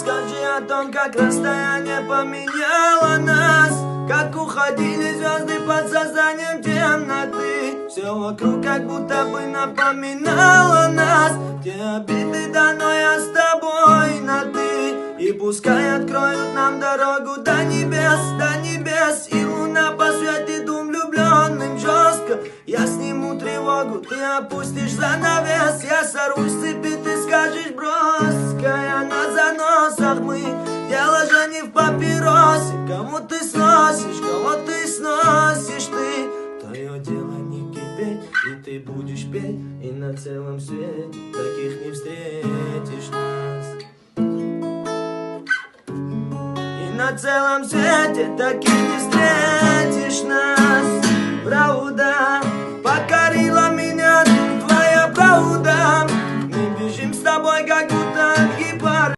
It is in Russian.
Расскажи о том, как расстояние поменяло нас, как уходили звезды под созданием темноты. Все вокруг как будто бы напоминало нас. Те обиды давно я с тобой на ты. И пускай откроют нам дорогу до небес, и луна посветит ум влюбленным жестко. Я сниму тревогу, ты опустишь занавес. Я сорвусь с цепи, ты скажешь броская. На заносах мы, дело же не в папиросе. Кому ты сносишь, кого ты сносишь ты. Твое дело не кипеть, и ты будешь петь. И на целом свете таких не встретишь нас. И на целом свете таких не встретишь нас. Правда.